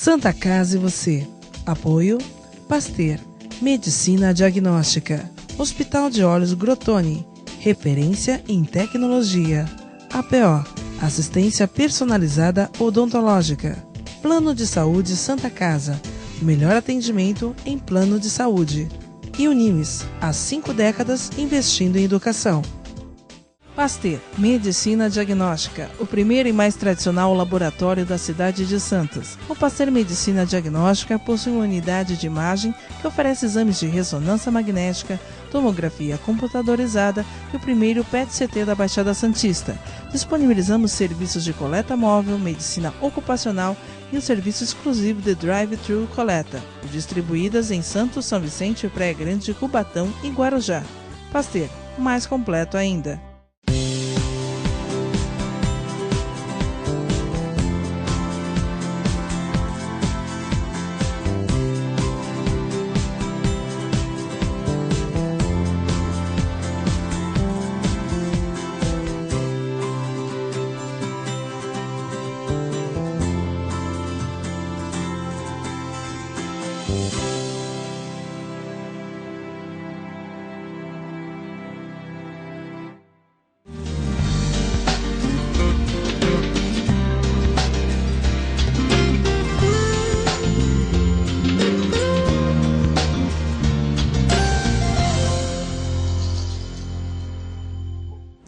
Santa Casa e você. Apoio Pasteur, Medicina Diagnóstica. Hospital de Olhos Grotoni, referência em tecnologia. APO, assistência personalizada odontológica. Plano de Saúde Santa Casa, o melhor atendimento em plano de saúde. E Unimes, há 5 décadas investindo em educação. Pasteur, Medicina Diagnóstica, o primeiro e mais tradicional laboratório da cidade de Santos. O Pasteur Medicina Diagnóstica possui uma unidade de imagem que oferece exames de ressonância magnética, tomografia computadorizada e o primeiro PET-CT da Baixada Santista. Disponibilizamos serviços de coleta móvel, medicina ocupacional e um serviço exclusivo de drive-thru coleta, distribuídas em Santos, São Vicente, Praia Grande, Cubatão e Guarujá. Pasteur, mais completo ainda.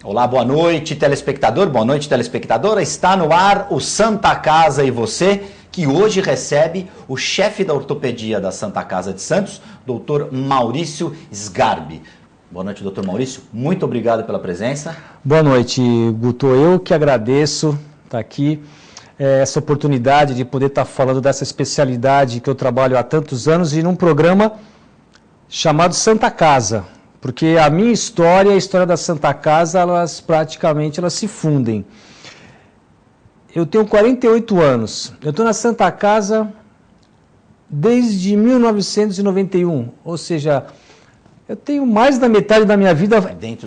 Olá, boa noite, telespectador, boa noite, telespectadora. Está no ar o Santa Casa e você, que hoje recebe o chefe da ortopedia da Santa Casa de Santos, Dr. Maurício Sgarbi. Boa noite, Dr. Maurício. Muito obrigado pela presença. Boa noite, Guto. Eu que agradeço estar aqui, essa oportunidade de poder estar falando dessa especialidade que eu trabalho há tantos anos e num programa chamado Santa Casa. Porque a minha história e a história da Santa Casa, elas se fundem. Eu tenho 48 anos, eu estou na Santa Casa desde 1991, ou seja, eu tenho mais da metade da minha vida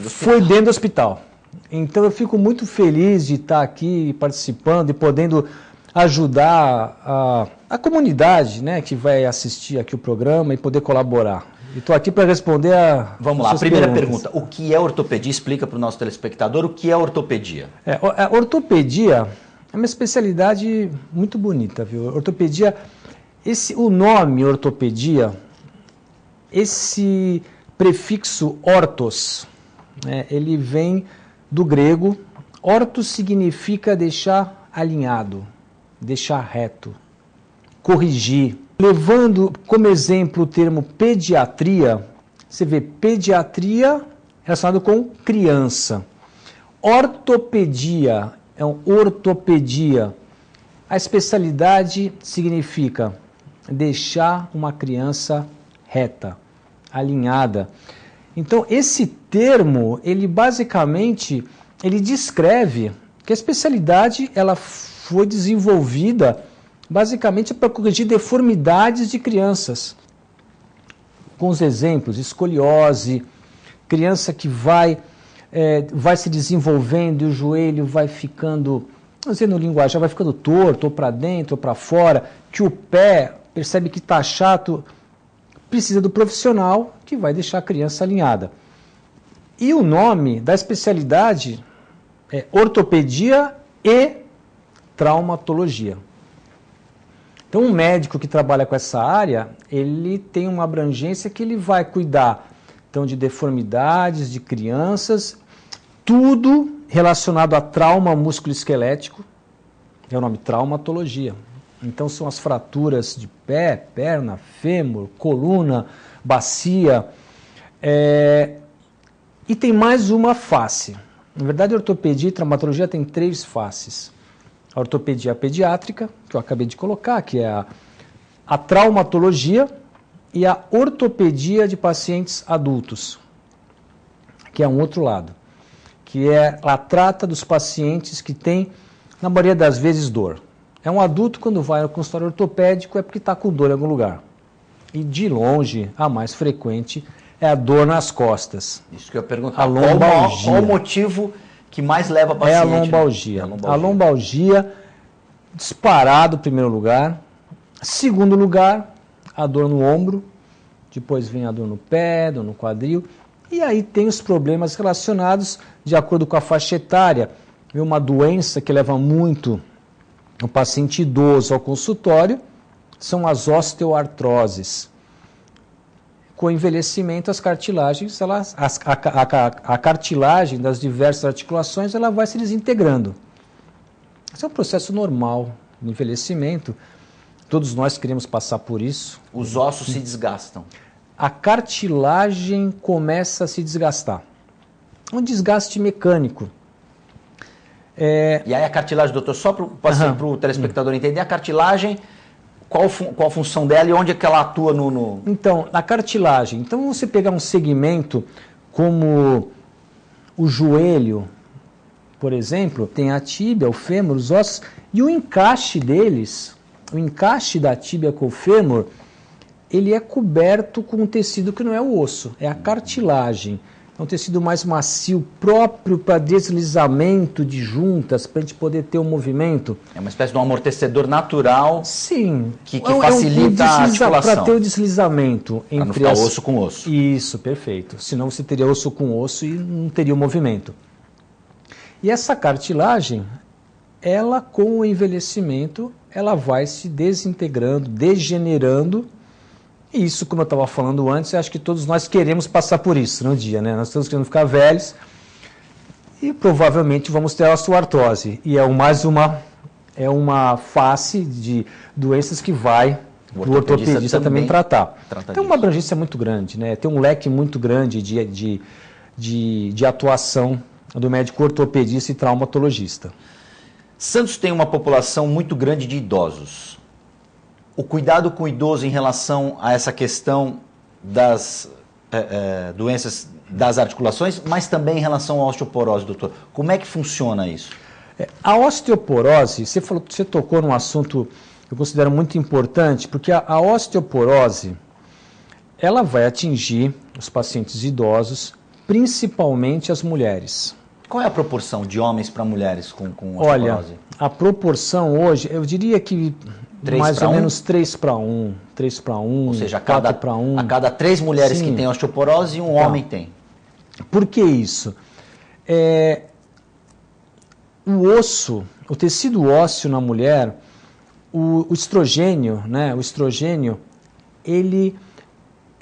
foi dentro do hospital. Então eu fico muito feliz de estar aqui participando e podendo ajudar a comunidade, né, que vai assistir aqui o programa e poder colaborar. Estou aqui para responder a... Vamos lá, a primeira pergunta. O que é ortopedia? Explica para o nosso telespectador o que é ortopedia. A ortopedia é uma especialidade muito bonita, viu? Ortopedia, o nome ortopedia, esse prefixo ortos, né, ele vem do grego. Ortos significa deixar alinhado, deixar reto, corrigir. Levando como exemplo o termo pediatria, você vê pediatria relacionado com criança. Ortopedia é ortopedia. A especialidade significa deixar uma criança reta, alinhada. Então, esse termo, ele basicamente, ele descreve que a especialidade ela foi desenvolvida basicamente para corrigir deformidades de crianças. Com os exemplos, escoliose, criança que vai se desenvolvendo e o joelho vai ficando, não sei no linguajar, vai ficando torto, ou para dentro, ou para fora, que o pé percebe que está chato, precisa do profissional que vai deixar a criança alinhada. E o nome da especialidade é ortopedia e traumatologia. Então, um médico que trabalha com essa área, ele tem uma abrangência que ele vai cuidar então, de deformidades, de crianças, tudo relacionado a trauma musculoesquelético, é o nome traumatologia. Então, são as fraturas de pé, perna, fêmur, coluna, bacia. E tem mais uma face. Na verdade, a ortopedia e traumatologia tem 3 faces. A ortopedia pediátrica, que eu acabei de colocar, que é a traumatologia, e a ortopedia de pacientes adultos, que é um outro lado, que ela trata dos pacientes que têm, na maioria das vezes, dor. É um adulto, quando vai ao consultório ortopédico, é porque está com dor em algum lugar. E, de longe, a mais frequente é a dor nas costas. Isso que eu ia perguntar. A lombalgia. Qual o motivo que mais leva a paciente? É a lombalgia. A lombalgia, disparado em primeiro lugar. Segundo lugar, a dor no ombro, depois vem a dor no pé, dor no quadril, e aí tem os problemas relacionados, de acordo com a faixa etária, uma doença que leva muito o paciente idoso ao consultório, são as osteoartroses. Com o envelhecimento, as cartilagens, a cartilagem das diversas articulações, ela vai se desintegrando. Esse é um processo normal do envelhecimento. Todos nós queremos passar por isso. Os ossos se desgastam. A cartilagem começa a se desgastar. Um desgaste mecânico. E aí a cartilagem, doutor, só para o telespectador entender, a cartilagem, qual a função dela e onde é que ela atua no... Então, a cartilagem. Então, você pegar um segmento como o joelho, por exemplo, tem a tíbia, o fêmur, os ossos, e o encaixe deles, o encaixe da tíbia com o fêmur, ele é coberto com um tecido que não é o osso, é a cartilagem. É um tecido mais macio, próprio para deslizamento de juntas, para a gente poder ter um movimento. É uma espécie de um amortecedor natural. Sim. Que facilita a articulação. Para ter o deslizamento entre não ficar osso com osso. Isso, perfeito. Senão você teria osso com osso e não teria o movimento. E essa cartilagem, ela com o envelhecimento, ela vai se desintegrando, degenerando. E isso, como eu estava falando antes, eu acho que todos nós queremos passar por isso no dia, né? Nós estamos querendo ficar velhos e provavelmente vamos ter osteoartrose. E é uma face de doenças que vai o ortopedista também tratar. Tem uma abrangência muito grande, né? Tem um leque muito grande de atuação do médico ortopedista e traumatologista. Santos tem uma população muito grande de idosos. O cuidado com o idoso em relação a essa questão das doenças das articulações, mas também em relação à osteoporose, doutor. Como é que funciona isso? A osteoporose, você tocou num assunto que eu considero muito importante, porque a osteoporose, ela vai atingir os pacientes idosos, principalmente as mulheres. Qual é a proporção de homens para mulheres com osteoporose? Olha, a proporção hoje, eu diria que mais ou menos 3 para 1, 3 para 1, ou seja, 4 para 1. A cada 3 mulheres Sim. que têm osteoporose, um homem tem. Por que isso? O osso, o tecido ósseo na mulher, o estrogênio, né? O estrogênio, ele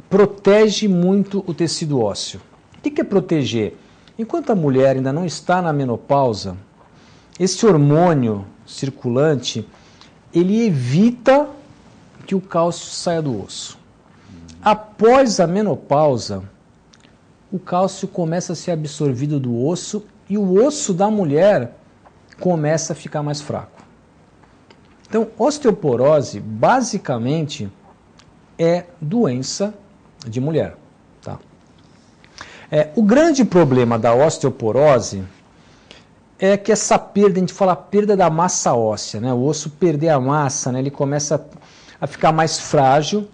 protege muito o tecido ósseo. O que é proteger? Enquanto a mulher ainda não está na menopausa, esse hormônio circulante, ele evita que o cálcio saia do osso. Após a menopausa, o cálcio começa a ser absorvido do osso e o osso da mulher começa a ficar mais fraco. Então, osteoporose, basicamente, é doença de mulher. Tá? O grande problema da osteoporose é que essa perda, a gente fala perda da massa óssea, né? O osso perder a massa, né? Ele começa a ficar mais frágil.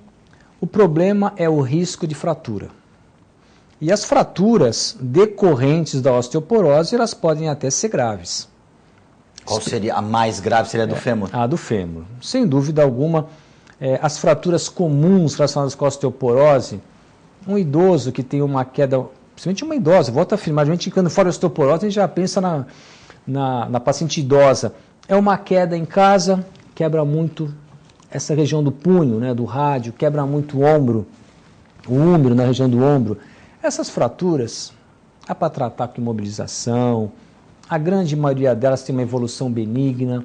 O problema é o risco de fratura. E as fraturas decorrentes da osteoporose, elas podem até ser graves. Qual seria a mais grave? Seria a do fêmur? A do fêmur. Sem dúvida alguma, as fraturas comuns relacionadas com a osteoporose, um idoso que tem uma queda, principalmente uma idosa, volto a afirmar, a gente quando fala de osteoporose, a gente já pensa na paciente idosa. É uma queda em casa, quebra muito essa região do punho, né, do rádio, quebra muito o ombro, o úmero na região do ombro. Essas fraturas, há para tratar com imobilização, a grande maioria delas tem uma evolução benigna,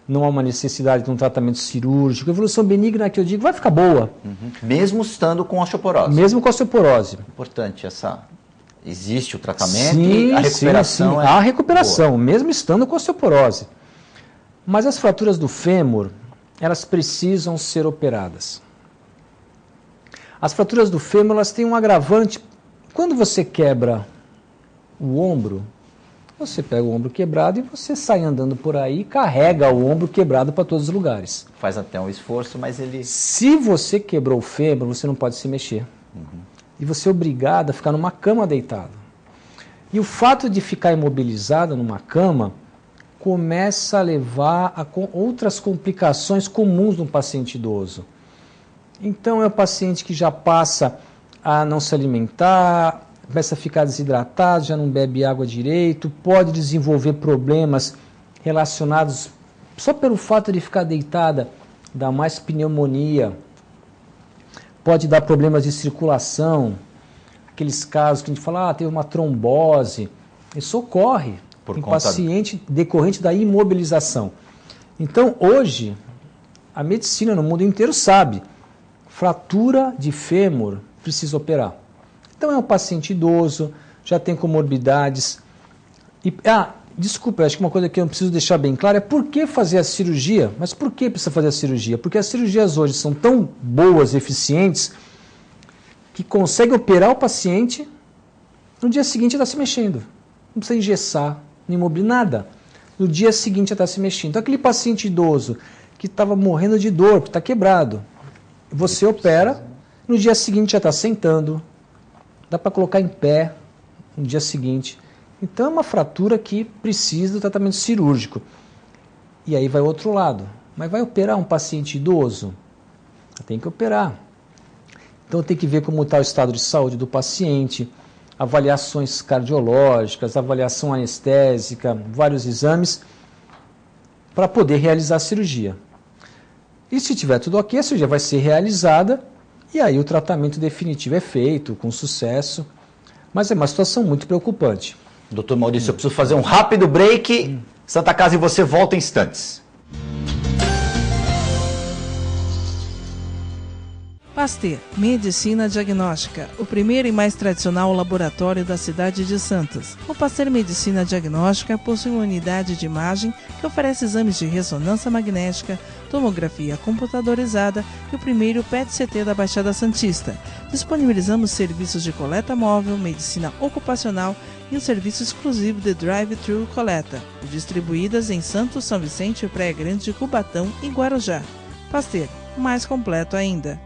não há uma necessidade de um tratamento cirúrgico. A evolução benigna que eu digo vai ficar boa. Uhum. Mesmo estando com osteoporose? Mesmo com osteoporose. Importante existe o tratamento sim, e a recuperação sim. Há recuperação, boa. Mesmo estando com osteoporose. Mas as fraturas do fêmur, elas precisam ser operadas. As fraturas do fêmur, elas têm um agravante. Quando você quebra o ombro, você pega o ombro quebrado e você sai andando por aí e carrega o ombro quebrado para todos os lugares. Faz até um esforço, mas ele... Se você quebrou o fêmur, você não pode se mexer. Uhum. E você é obrigado a ficar numa cama deitado. E o fato de ficar imobilizado numa cama começa a levar a outras complicações comuns no paciente idoso. Então, é o paciente que já passa a não se alimentar, começa a ficar desidratado, já não bebe água direito, pode desenvolver problemas relacionados, só pelo fato de ficar deitada, dá mais pneumonia, pode dar problemas de circulação, aqueles casos que a gente fala, teve uma trombose, isso ocorre em paciente decorrente da imobilização. Então, hoje, a medicina no mundo inteiro sabe, fratura de fêmur precisa operar. Então, é um paciente idoso, já tem comorbidades. Desculpa, acho que uma coisa que eu preciso deixar bem clara é por que fazer a cirurgia? Mas por que precisa fazer a cirurgia? Porque as cirurgias hoje são tão boas, eficientes, que consegue operar o paciente, no dia seguinte está se mexendo. Não precisa engessar, não imobilizar nada. No dia seguinte está se mexendo. Então, aquele paciente idoso que estava morrendo de dor, que está quebrado, você opera, no dia seguinte já está sentando, dá para colocar em pé no dia seguinte. Então, é uma fratura que precisa do tratamento cirúrgico. E aí vai o outro lado. Mas vai operar um paciente idoso? Tem que operar. Então, tem que ver como está o estado de saúde do paciente, avaliações cardiológicas, avaliação anestésica, vários exames, para poder realizar a cirurgia. E se tiver tudo ok, a cirurgia vai ser realizada e aí o tratamento definitivo é feito com sucesso. Mas é uma situação muito preocupante. Doutor Maurício, eu preciso fazer um rápido break. Santa Casa e você volta em instantes. Pasteur, Medicina Diagnóstica, o primeiro e mais tradicional laboratório da cidade de Santos. O Pasteur Medicina Diagnóstica possui uma unidade de imagem que oferece exames de ressonância magnética, tomografia computadorizada e o primeiro PET-CT da Baixada Santista. Disponibilizamos serviços de coleta móvel, medicina ocupacional e um serviço exclusivo de drive-thru coleta, distribuídas em Santos, São Vicente, Praia Grande de Cubatão e Guarujá. Pasteur, mais completo ainda.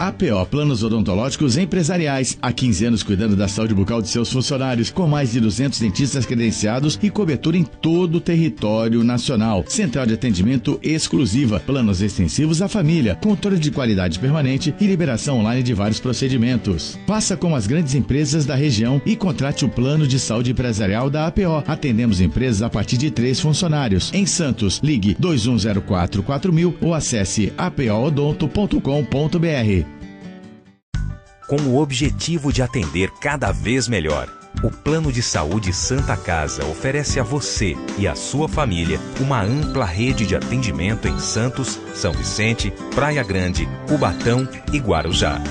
APO Planos Odontológicos Empresariais. Há 15 anos cuidando da saúde bucal de seus funcionários, com mais de 200 dentistas credenciados e cobertura em todo o território nacional. Central de atendimento exclusiva, planos extensivos à família, controle de qualidade permanente e liberação online de vários procedimentos. Faça como as grandes empresas da região e contrate o plano de saúde empresarial da APO. Atendemos empresas a partir de 3 funcionários. Em Santos, ligue 2104-4000 ou acesse apoodonto.com.br. Com o objetivo de atender cada vez melhor, o Plano de Saúde Santa Casa oferece a você e a sua família uma ampla rede de atendimento em Santos, São Vicente, Praia Grande, Cubatão e Guarujá.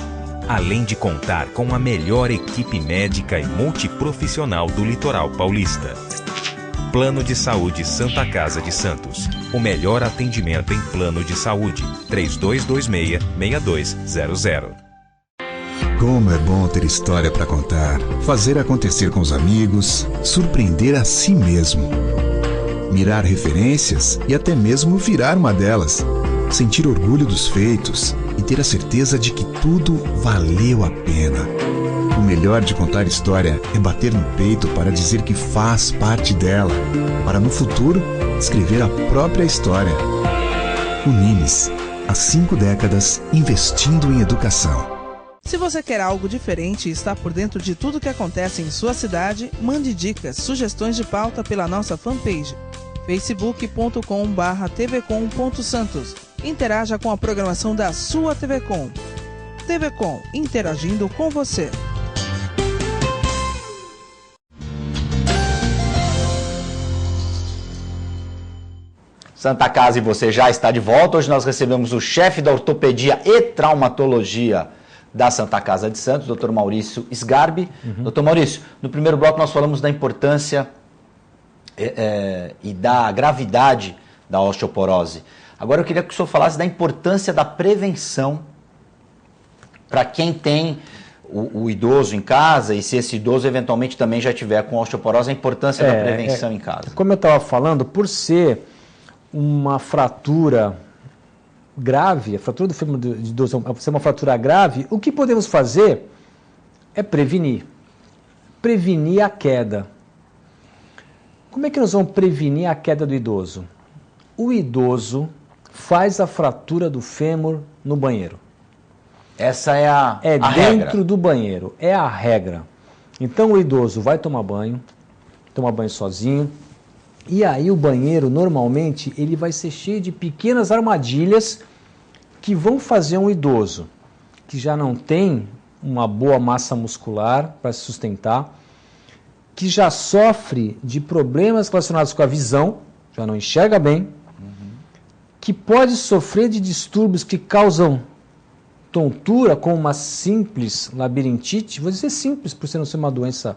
Além de contar com a melhor equipe médica e multiprofissional do litoral paulista. Plano de Saúde Santa Casa de Santos. O melhor atendimento em plano de saúde. 3226-6200. Como é bom ter história para contar, fazer acontecer com os amigos, surpreender a si mesmo. Mirar referências e até mesmo virar uma delas. Sentir orgulho dos feitos e ter a certeza de que tudo valeu a pena. O melhor de contar história é bater no peito para dizer que faz parte dela, para no futuro escrever a própria história. Unimes, há 5 décadas investindo em educação. Se você quer algo diferente e está por dentro de tudo que acontece em sua cidade, mande dicas, sugestões de pauta pela nossa fanpage, facebook.com/tvcom.santos. Interaja com a programação da sua TV Com. TV Com, interagindo com você. Santa Casa e você já está de volta. Hoje nós recebemos o chefe da ortopedia e traumatologia da Santa Casa de Santos, Dr. Maurício Sgarbi. Dr. Maurício, no primeiro bloco nós falamos da importância e da gravidade da osteoporose. Agora eu queria que o senhor falasse da importância da prevenção para quem tem o idoso em casa e se esse idoso eventualmente também já tiver com osteoporose, a importância da prevenção em casa. Como eu estava falando, por ser uma fratura grave, a fratura do fêmur de idoso ser uma fratura grave, o que podemos fazer é prevenir a queda. Como é que nós vamos prevenir a queda do idoso? O idoso faz a fratura do fêmur no banheiro. Essa é a dentro regra. do banheiro, é a regra. Então o idoso vai tomar banho sozinho, e aí o banheiro normalmente ele vai ser cheio de pequenas armadilhas que vão fazer um idoso que já não tem uma boa massa muscular para se sustentar, que já sofre de problemas relacionados com a visão, já não enxerga bem, que pode sofrer de distúrbios que causam tontura, como uma simples labirintite, vou dizer simples por ser não ser uma doença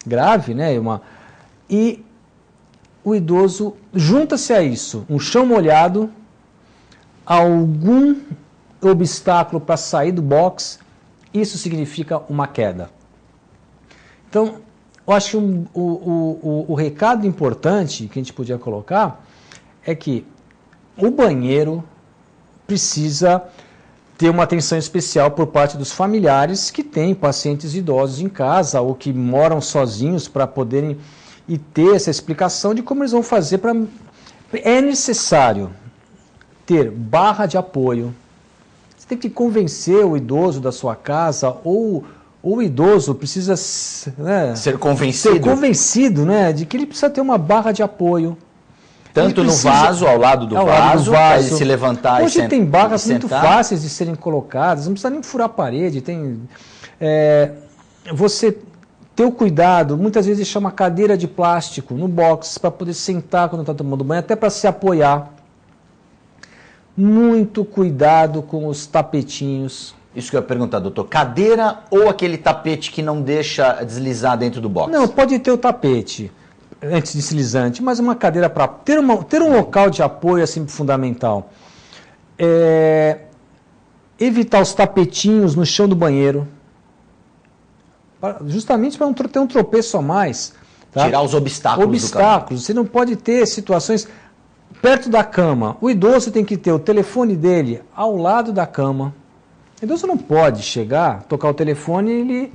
grave, né? E o idoso junta-se a isso, um chão molhado, algum obstáculo para sair do box, isso significa uma queda. Então, eu acho que o recado importante que a gente podia colocar é que o banheiro precisa ter uma atenção especial por parte dos familiares que têm pacientes idosos em casa ou que moram sozinhos para poderem e ter essa explicação de como eles vão fazer para... É necessário ter barra de apoio. Você tem que convencer o idoso da sua casa ou o idoso precisa ser convencido, né, de que ele precisa ter uma barra de apoio. Tanto no vaso, ao lado do vaso, para ele se levantar e sentar. Hoje tem barras muito fáceis de serem colocadas, não precisa nem furar a parede. Você ter o cuidado, muitas vezes chama cadeira de plástico no box para poder sentar quando está tomando banho, até para se apoiar. Muito cuidado com os tapetinhos. Isso que eu ia perguntar, doutor. Cadeira ou aquele tapete que não deixa deslizar dentro do box? Não, pode ter o tapete antideslizante, mas uma cadeira para ter um local de apoio é sempre fundamental. Evitar os tapetinhos no chão do banheiro, justamente para não ter um tropeço a mais. Tá? Tirar os obstáculos do caminho. Você não pode ter situações perto da cama. O idoso tem que ter o telefone dele ao lado da cama. O idoso não pode chegar, tocar o telefone e ele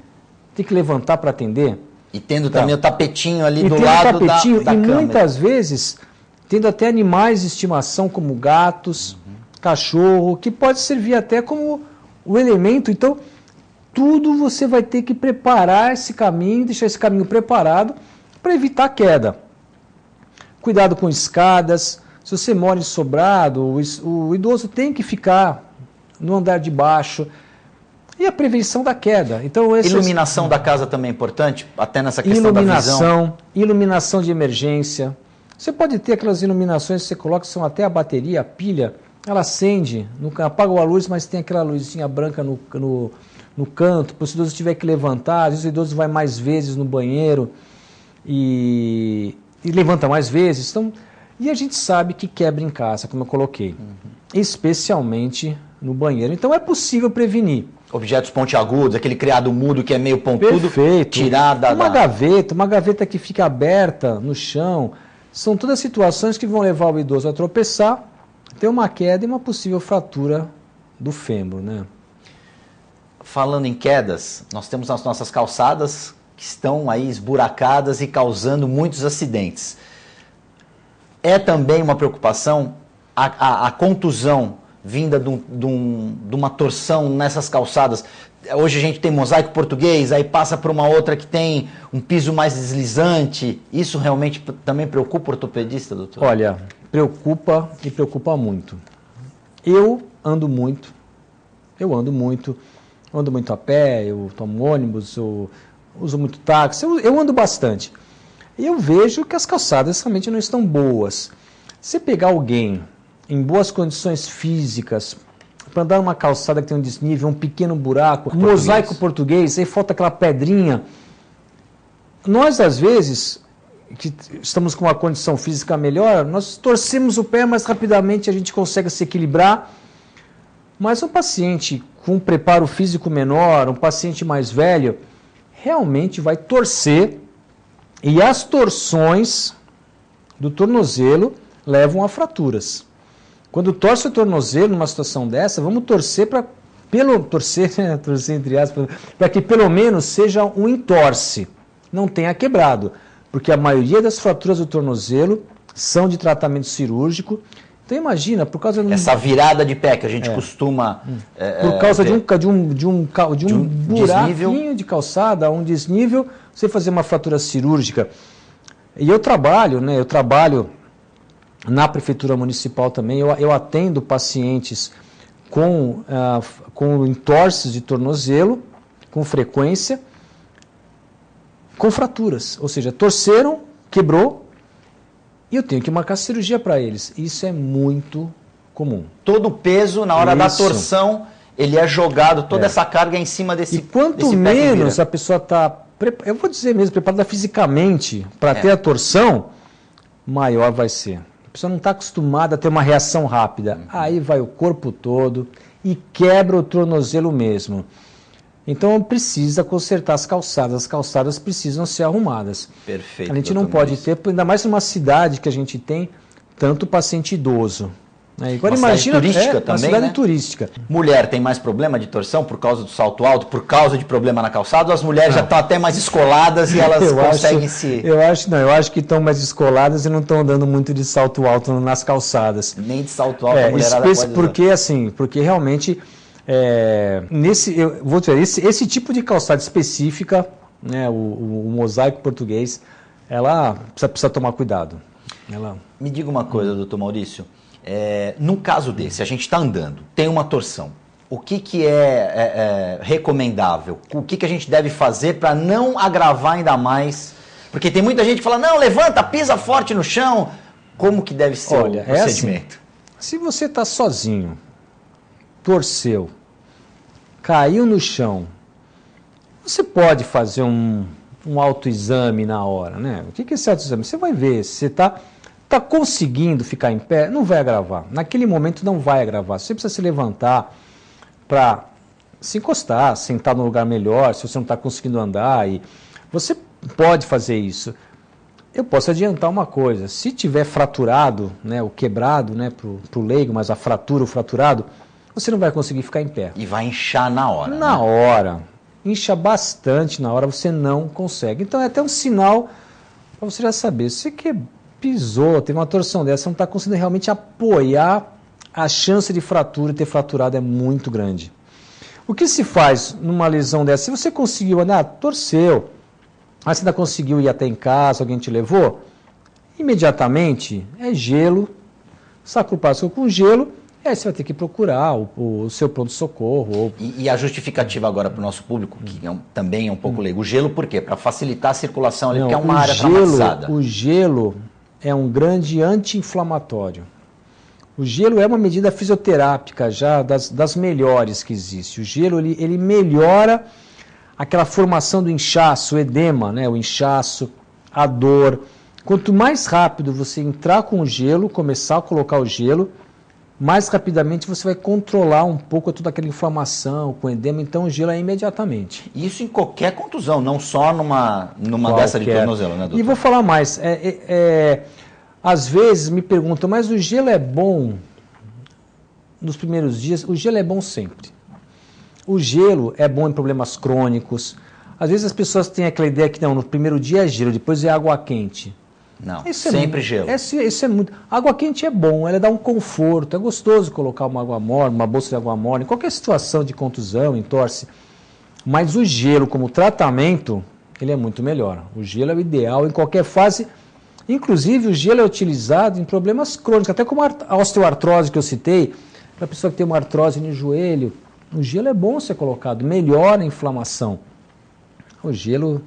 tem que levantar para atender. E tendo também o tapetinho ali do lado da câmera. E muitas vezes, tendo até animais de estimação como gatos, cachorro, que pode servir até como o elemento. Então, tudo você vai ter que preparar esse caminho, deixar esse caminho preparado para evitar a queda. Cuidado com escadas. Se você mora em sobrado, o idoso tem que ficar no andar de baixo. E a prevenção da queda. Então, iluminação da casa também é importante, até nessa questão da visão. Iluminação de emergência. Você pode ter aquelas iluminações que você coloca, que são até a bateria, a pilha, ela acende, apaga a luz, mas tem aquela luzinha branca no canto, para o idoso tiver que levantar, às vezes o idoso vai mais vezes no banheiro e levanta mais vezes. Então, e a gente sabe que quebra em casa, como eu coloquei, especialmente no banheiro. Então é possível prevenir. Objetos pontiagudos, aquele criado mudo que é meio pontudo, perfeito. Tirar da... Uma gaveta que fica aberta no chão, são todas situações que vão levar o idoso a tropeçar, ter uma queda e uma possível fratura do fêmur, né? Falando em quedas, nós temos as nossas calçadas que estão aí esburacadas e causando muitos acidentes. É também uma preocupação a contusão vinda de uma torção nessas calçadas. Hoje a gente tem mosaico português, aí passa por uma outra que tem um piso mais deslizante. Isso realmente também preocupa o ortopedista, doutor? Olha, preocupa e preocupa muito. Eu ando muito a pé, eu tomo ônibus, eu uso muito táxi, eu ando bastante. E eu vejo que as calçadas realmente não estão boas. Se pegar alguém em boas condições físicas, para andar numa calçada que tem um desnível, um pequeno buraco, um mosaico português, aí falta aquela pedrinha. Nós, às vezes, que estamos com uma condição física melhor, nós torcemos o pé, mas rapidamente a gente consegue se equilibrar. Mas um paciente com um preparo físico menor, um paciente mais velho, realmente vai torcer, e as torções do tornozelo levam a fraturas. Quando torce o tornozelo numa situação dessa, vamos torcer para torcer entre aspas, para que pelo menos seja um entorce, não tenha quebrado, porque a maioria das fraturas do tornozelo são de tratamento cirúrgico. Então imagina, por causa de essa virada de pé que a gente costuma por causa de um buraquinho desnível de calçada, um desnível, você fazer uma fratura cirúrgica. E eu trabalho na prefeitura municipal também, eu atendo pacientes com entorses de tornozelo, com frequência, com fraturas, ou seja, torceram, quebrou, e eu tenho que marcar cirurgia para eles. Isso é muito comum. Todo o peso, na hora da torção, ele é jogado, toda essa carga é em cima desse pé. E quanto menos a pessoa está, eu vou dizer mesmo, preparada fisicamente para ter a torção, maior vai ser. A pessoa não está acostumada a ter uma reação rápida. Aí vai o corpo todo e quebra o tornozelo mesmo. Então precisa consertar as calçadas precisam ser arrumadas. Perfeito. A gente não pode ter, ainda mais numa cidade que a gente tem tanto paciente idoso. Agora imagina, turística também, uma cidade né? turística. Mulher tem mais problema de torção por causa do salto alto, por causa de problema na calçada, ou as mulheres já estão até mais descoladas e elas conseguem se... Eu acho que estão mais descoladas e não estão andando muito de salto alto nas calçadas. Nem de salto alto a mulherada pode porque realmente... eu vou dizer, esse tipo de calçada específica, né, o mosaico português, ela precisa tomar cuidado. Me diga uma coisa, doutor Maurício. Num caso desse, a gente está andando, tem uma torção. O que é recomendável? O que a gente deve fazer para não agravar ainda mais? Porque tem muita gente que fala, não, levanta, pisa forte no chão. Como que deve ser o procedimento? Assim, se você está sozinho, torceu, caiu no chão, você pode fazer um autoexame na hora, né? O que é esse autoexame? Você vai ver se você está conseguindo ficar em pé, não vai agravar. Naquele momento não vai agravar. Você precisa se levantar para se encostar, sentar num lugar melhor, se você não está conseguindo andar. Você pode fazer isso. Eu posso adiantar uma coisa. Se tiver fraturado, né, o quebrado, né, para o leigo, mas a fratura, o fraturado, você não vai conseguir ficar em pé. E vai inchar na hora. Na hora. Incha bastante na hora, você não consegue. Então é até um sinal para você já saber. Se você pisou, teve uma torção dessa, você não está conseguindo realmente apoiar, a chance de fratura, ter fraturado é muito grande. O que se faz numa lesão dessa? Se você conseguiu andar, torceu, mas você ainda conseguiu ir até em casa, alguém te levou, imediatamente é gelo, sacro-passo com gelo, aí você vai ter que procurar o seu pronto-socorro. E a justificativa agora para o nosso público, que também é um pouco leigo, o gelo por quê? Para facilitar a circulação ali, porque é uma área traumatizada. O gelo é um grande anti-inflamatório. O gelo é uma medida fisioterápica já das melhores que existe. O gelo ele melhora aquela formação do inchaço, o edema, né? O inchaço, a dor. Quanto mais rápido você entrar com o gelo, começar a colocar o gelo, mais rapidamente você vai controlar um pouco toda aquela inflamação com edema, então o gelo é imediatamente. Isso em qualquer contusão, não só numa dessa de tornozelo, né, doutor? E vou falar mais, às vezes me perguntam, mas o gelo é bom nos primeiros dias? O gelo é bom sempre. O gelo é bom em problemas crônicos. Às vezes as pessoas têm aquela ideia que não, no primeiro dia é gelo, depois é água quente. Não, sempre gelo. Isso é muito. Água quente é bom, ela dá um conforto, é gostoso colocar uma água morna, uma bolsa de água morna, em qualquer situação de contusão, entorse. Mas o gelo como tratamento, ele é muito melhor. O gelo é o ideal em qualquer fase. Inclusive, o gelo é utilizado em problemas crônicos, até como a osteoartrose que eu citei, para a pessoa que tem uma artrose no joelho, o gelo é bom ser colocado, melhora a inflamação. O gelo...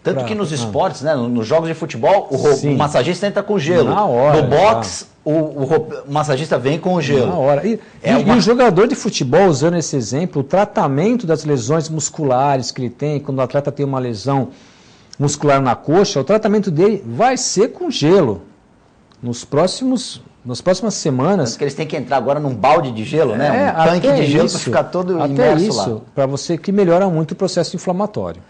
Tanto que nos esportes, né, nos jogos de futebol, o massagista entra com gelo. Na hora. No boxe, o massagista vem com o gelo. Na hora. E o jogador de futebol, usando esse exemplo, o tratamento das lesões musculares que ele tem, quando o atleta tem uma lesão muscular na coxa, o tratamento dele vai ser com gelo. Nas próximas semanas. Porque eles têm que entrar agora num balde de gelo, né? Um tanque de gelo para ficar todo imerso lá. Para você, que melhora muito o processo inflamatório.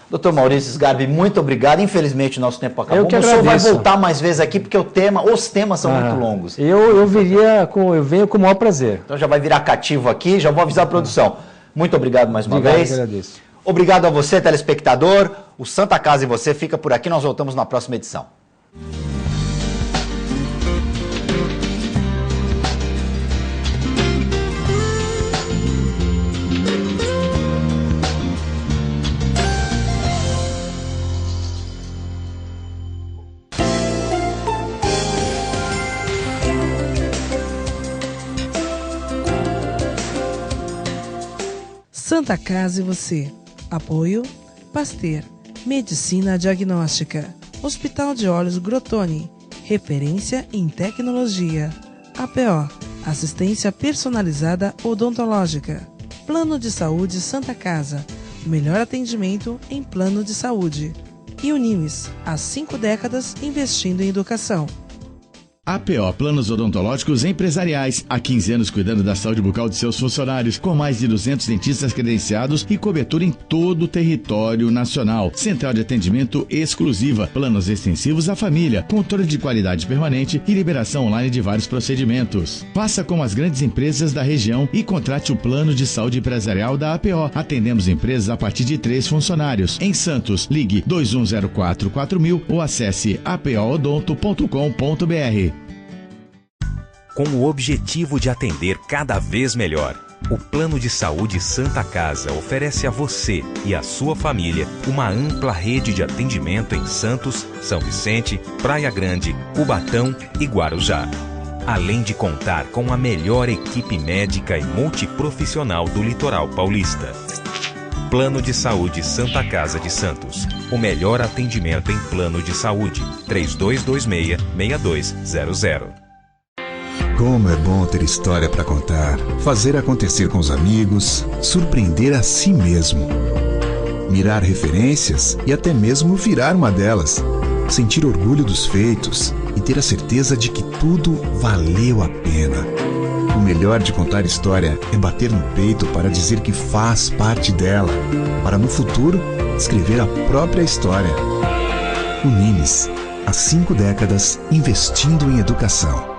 Doutor Maurício Sgarbi, muito obrigado. Infelizmente o nosso tempo acabou. Eu que agradeço. O senhor vai agradeço. voltar mais vezes aqui, porque os temas são muito longos. Eu venho com o maior prazer. Então já vai virar cativo aqui, já vou avisar a produção. Muito obrigado mais uma vez. Eu agradeço. Obrigado a você, telespectador. O Santa Casa e você fica por aqui. Nós voltamos na próxima edição. Santa Casa e você. Apoio Pasteur, Medicina Diagnóstica, Hospital de Olhos Grotoni, referência em tecnologia. APO, assistência personalizada odontológica. Plano de Saúde Santa Casa, o melhor atendimento em plano de saúde. E Unimes, há 5 décadas investindo em educação. APO Planos Odontológicos Empresariais. Há 15 anos cuidando da saúde bucal de seus funcionários, com mais de 200 dentistas credenciados e cobertura em todo o território nacional. Central de atendimento exclusiva, planos extensivos à família, controle de qualidade permanente e liberação online de vários procedimentos. Faça como as grandes empresas da região e contrate o plano de saúde empresarial da APO. Atendemos empresas a partir de 3 funcionários. Em Santos, ligue 2104-4000 ou acesse apoodonto.com.br. Com o objetivo de atender cada vez melhor, o Plano de Saúde Santa Casa oferece a você e a sua família uma ampla rede de atendimento em Santos, São Vicente, Praia Grande, Cubatão e Guarujá. Além de contar com a melhor equipe médica e multiprofissional do litoral paulista. Plano de Saúde Santa Casa de Santos. O melhor atendimento em plano de saúde. 3226-6200. Como é bom ter história para contar, fazer acontecer com os amigos, surpreender a si mesmo. Mirar referências e até mesmo virar uma delas. Sentir orgulho dos feitos e ter a certeza de que tudo valeu a pena. O melhor de contar história é bater no peito para dizer que faz parte dela, para no futuro escrever a própria história. Unimes, há 5 décadas investindo em educação.